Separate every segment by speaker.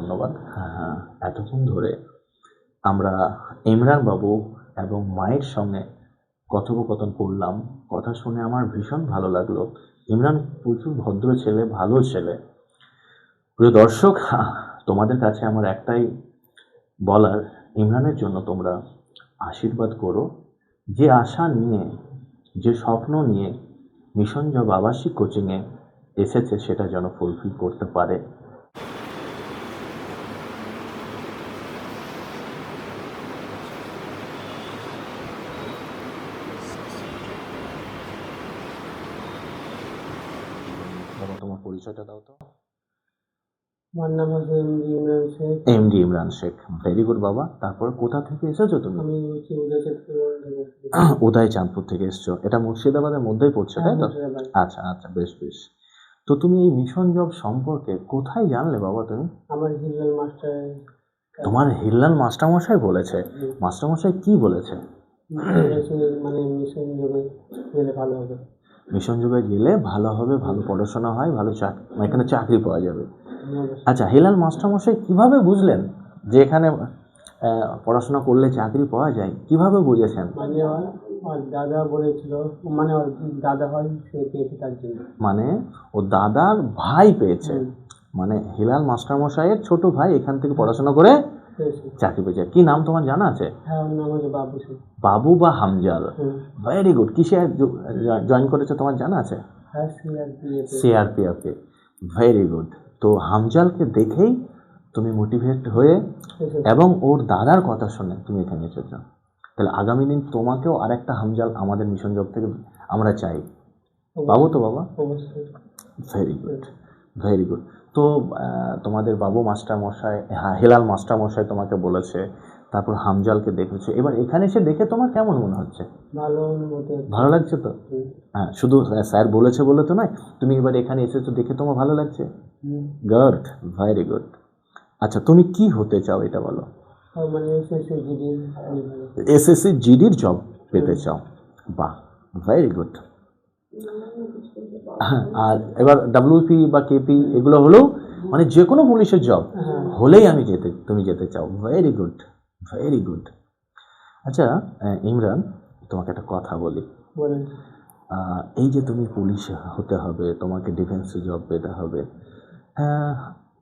Speaker 1: ধন্যবাদ। হ্যাঁ, এতক্ষণ ধরে আমরা ইমরান বাবু এবং মায়ের সঙ্গে কথোপকথন করলাম। কথা শুনে আমার ভীষণ ভালো লাগলো। ইমরান প্রচুর ভদ্র ছেলে, ভালো ছেলে। প্রিয় দর্শক, তোমাদের কাছে আমার একটাই বলার, ইমরানের জন্য তোমরা আশীর্বাদ করো। যে আশা নিয়ে, যে স্বপ্ন নিয়ে মিশন জব আবাসিক কোচিংয়ে এসেছে সেটা যেন ফুলফিল করতে পারে। বাবা, তোমার পরিচয়টা দাও তো।
Speaker 2: আমার নাম হচ্ছে MD Imran Sheikh.
Speaker 1: MD Imran Sheikh, very good বাবা। তারপর কোথা থেকে এসেছো তুমি?
Speaker 2: আমি হচ্ছে
Speaker 1: উদয় চাঁদপুর থেকে এসছো। এটা মুর্শিদাবাদের মধ্যেই পড়ছে, তাই তো? আচ্ছা আচ্ছা, বেশ বেশ। তো তুমি এই মিশন জব সম্পর্কে কোথায় জানলে বাবা তুমি?
Speaker 2: আমার হিল্লাল মাস্টার।
Speaker 1: তোমার হিল্লাল মাস্টারমশাই বলেছে? মাস্টারমশাই কি বলেছে?
Speaker 2: মানে মিশন জবে গেলে ভালো হবে।
Speaker 1: মিশন জবে গেলে ভালো হবে, ভালো পড়াশোনা হয়, ভালো এখানে চাকরি পাওয়া যাবে। আচ্ছা, হিল্লাল মাস্টারমশাই কিভাবে বুঝলেন যে এখানে পড়াশোনা করলে চাকরি পাওয়া যায়? কিভাবে বুঝেছেন?
Speaker 2: মানে ওর দাদা বলেছিল, মানে ওর দাদা হয় সে পেয়েছে তার জন্য।
Speaker 1: মানে ও দাদার ভাই পেয়েছে, মানে হিলাল মাস্টারমশাইয়ের ছোট ভাই এখান থেকে পড়াশোনা করে চাকরি পেয়েছে। কি নাম তোমার জানা আছে?
Speaker 2: হ্যাঁ, ওর নাম হচ্ছে বাবু।
Speaker 1: বাবু বা হামজাল? Very good. কিসে জয়েন করেছে তোমার জানা আছে?
Speaker 2: হ্যাঁ,
Speaker 1: সিআরপিএফ এ। Very good. তো হামজালকে দেখেই তুমি মোটিভেট হয়ে এবং ওর দাদার কথা শুনে তুমি এখানে এসেছো। তাহলে আগামী দিন তোমাকেও আরেকটা হামজাল আমাদের মিশন জব থেকে আমরা চাই, পাবো তো বাবা? Very good, very good. তো তোমাদের বাবু মাস্টারমশাই, হ্যাঁ হিলাল মাস্টারমশাই তোমাকে বলেছে, তারপর হামজালকে দেখেছো। এবার এখানে এসে দেখে তোমার কেমন মনে হচ্ছে? ভালো লাগছে তো? হ্যাঁ, শুধু স্যার বলেছে বলে তো নয়, তুমি এবার এখানে এসেছো দেখে তোমার ভালো লাগছে? Good, very good. আচ্ছা, তুমি কি হতে চাও এটা বলো? এসএসসি জিডির জব পেতে চাও? বাহ, ভেরি গুড। হ্যাঁ, আর এবার ডাব্লিউপি বা কেপি এগুলো হলেও, মানে যে কোনো পুলিশের জব হলেই তুমি যেতে চাও। Very good, very good. আচ্ছা ইমরান, তোমাকে একটা কথা বলি। এই যে তুমি পুলিশে হতে হবে, তোমাকে ডিফেন্সে জব পেতে হবে,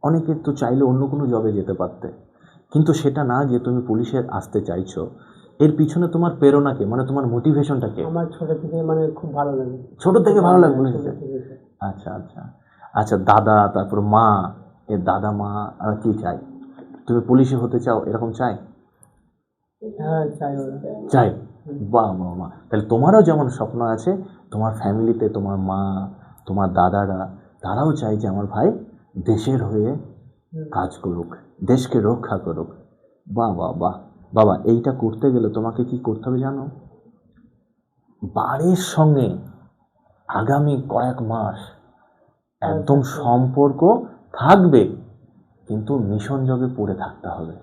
Speaker 1: অনেকে তো চাইলে অন্য কোনো জবে যেতে পারতে, কিন্তু সেটা না যে তুমি পুলিশে আসতে চাইছো, এর পিছনে তোমার প্রেরণাকে, মানে তোমার মোটিভেশনটাকে?
Speaker 2: আমার ছোট থেকে মানে খুব ভালো লাগে।
Speaker 1: ছোট থেকে ভালো লাগে পুলিশে? আচ্ছা আচ্ছা আচ্ছা। দাদা, তারপর মা, এর দাদা মা কি চাই? তুমি পুলিশে হতে চাও এরকম চাই?
Speaker 2: হ্যাঁ,
Speaker 1: চাই। বাহ বাহ বাহ। তাহলে তোমারও যেমন স্বপ্ন আছে, তোমার ফ্যামিলিতে তোমার মা, তোমার দাদারা, তারাও চাই যে আমার ভাই দেশের হয়ে কাজ করুক, দেশকে রক্ষা করুক। বাহ বাহ বাহ। বাবা, এইটা করতে গেলে তোমাকে কি করতে হবে জানো? বাড়ির সঙ্গে আগামী কয়েক মাস একদম সম্পর্ক থাকবে, কিন্তু মিশন জবে পড়ে থাকতে হবে।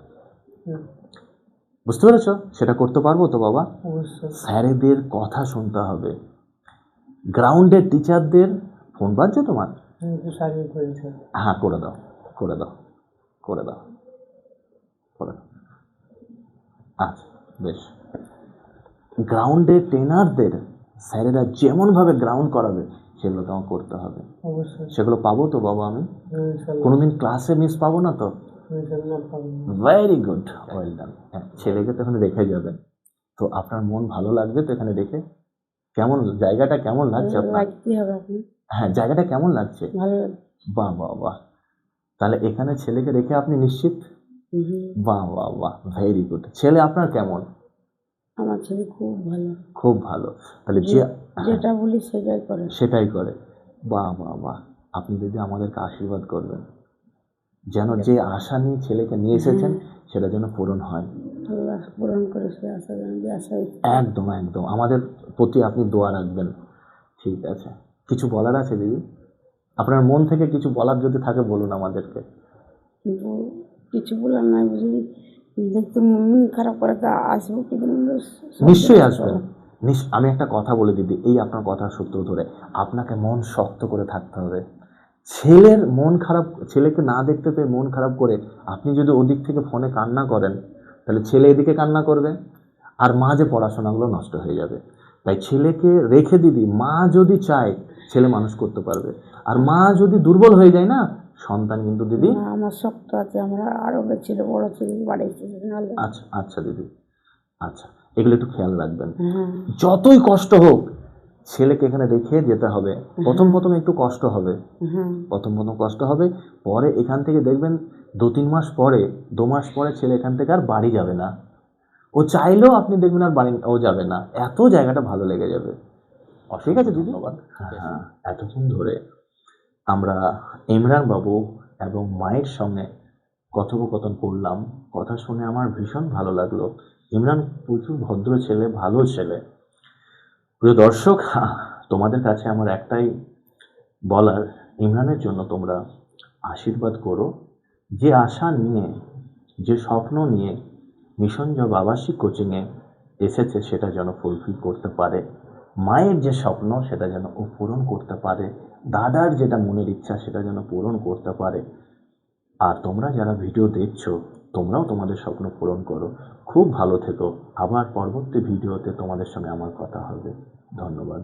Speaker 1: বুঝতে পেরেছ? সেটা করতে পারবো তো বাবা? স্যারেদের কথা শুনতে হবে, গ্রাউন্ডের টিচারদের। ফোন বাজছে তোমার? হ্যাঁ, করে দাও করে দাও করে দাও করে দাও। আচ্ছা, বেশ। গ্রাউন্ডের ট্রেনারদের স্যারেরা যেমনভাবে গ্রাউন্ড করাবে সেগুলো তোমাকে করতে হবে। সেগুলো পাবো তো বাবা আমি? কোনোদিন ক্লাসে মিস পাবো না তো? Very good, well done. হ্যাঁ, ছেলেকে তো এখানে রেখে যাবেন, তো আপনার মন ভালো লাগবে তো এখানে রেখে? কেমন জায়গাটা, কেমন লাগছে আপনার? হ্যাঁ, জায়গাটা কেমন লাগছে? বাহ বাহ বাহ। তাহলে এখানে ছেলেকে রেখে আপনি নিশ্চিত? বাহ বাহ বাহ, ভেরি গুড। ছেলে আপনার কেমন?
Speaker 2: আমার ছেলে খুব ভালো।
Speaker 1: খুব ভালো। তাহলে
Speaker 2: যেটা বলি
Speaker 1: সেটাই করে। বাহ বাহ বাহ। আপনি যদি আমাদেরকে আশীর্বাদ করবেন যেন যে আশা নিয়ে ছেলেকে নিয়ে এসেছেন সেটা যেন পূরণ হয়। একদম একদম, আমাদের প্রতি আপনি দোয়া রাখবেন। ঠিক আছে, কিছু বলার আছে দিদি? আপনার মন থেকে কিছু বলার যদি থাকে বলুন আমাদেরকে।
Speaker 2: কিছু বলার নাই, বুঝি দেখতে মন খারাপ করে তা আসবো কি?
Speaker 1: নিশ্চয়ই আসবেন। আমি একটা কথা বলে দিদি, এই আপনার কথার সূত্র ধরে আপনাকে মন শক্ত করে থাকতে হবে। ছেলের মন খারাপ, ছেলেকে না দেখতে পেয়ে মন খারাপ করে আপনি যদি ওদিক থেকে ফোনে কান্না করেন, তাহলে ছেলে এদিকে কান্না করবে, আর মা যে পড়াশোনাগুলো নষ্ট হয়ে যাবে। তাই ছেলেকে রেখে দিদি, মা যদি চায় ছেলে মানুষ করতে পারবে, আর মা যদি দুর্বল হয়ে যায় না, সন্তান কিন্তু দিদি।
Speaker 2: না, আমার শক্ত আছে, আমরা আরো ছিল বড় ছিল বাড়িতে।
Speaker 1: আচ্ছা আচ্ছা দিদি, আচ্ছা, এগুলো একটু খেয়াল রাখবেন।
Speaker 2: হ্যাঁ
Speaker 1: যতই কষ্ট হোক ছেলেকে এখানে রেখে যেতে হবে। প্রথম প্রথম একটু কষ্ট হবে,
Speaker 2: হ্যাঁ
Speaker 1: প্রথম প্রথম কষ্ট হবে, পরে এখান থেকে দেখবেন 2-3 মাস পরে, 2 মাস পরে ছেলে এখান থেকে আর বাড়ি যাবে না। ও চাইলেও আপনি দেখবেন আর বাড়ি ও যাবে না, এত জায়গাটা ভালো লেগে যাবে। ঠিক আছে দিদি, ধন্যবাদ। হ্যাঁ, এতক্ষণ ধরে আমরা ইমরান বাবু এবং মায়ের সঙ্গে কথোপকথন করলাম। কথা শুনে আমার ভীষণ ভালো লাগলো। ইমরান প্রচুর ভদ্র ছেলে, ভালো ছেলে। প্রিয় দর্শক, তোমাদের কাছে আমার একটাই বলার, ইমরানের জন্য তোমরা আশীর্বাদ করো। যে আশা নিয়ে, যে স্বপ্ন নিয়ে মিশন জব আবাসিক কোচিংয়ে এসেছে সেটা যেন ফুলফিল করতে পারে। মায়ের যে স্বপ্ন সেটা যেন ও পূরণ করতে পারে। দাদার যেটা মনের ইচ্ছা সেটা যেন পূরণ করতে পারে। আর তোমরা যারা ভিডিও দেখছো, তোমরাও তোমাদের স্বপ্ন পূরণ করো। খুব ভালো থেকো। আবার পরবর্তী ভিডিওতে তোমাদের সঙ্গে আমার কথা হবে। ধন্যবাদ।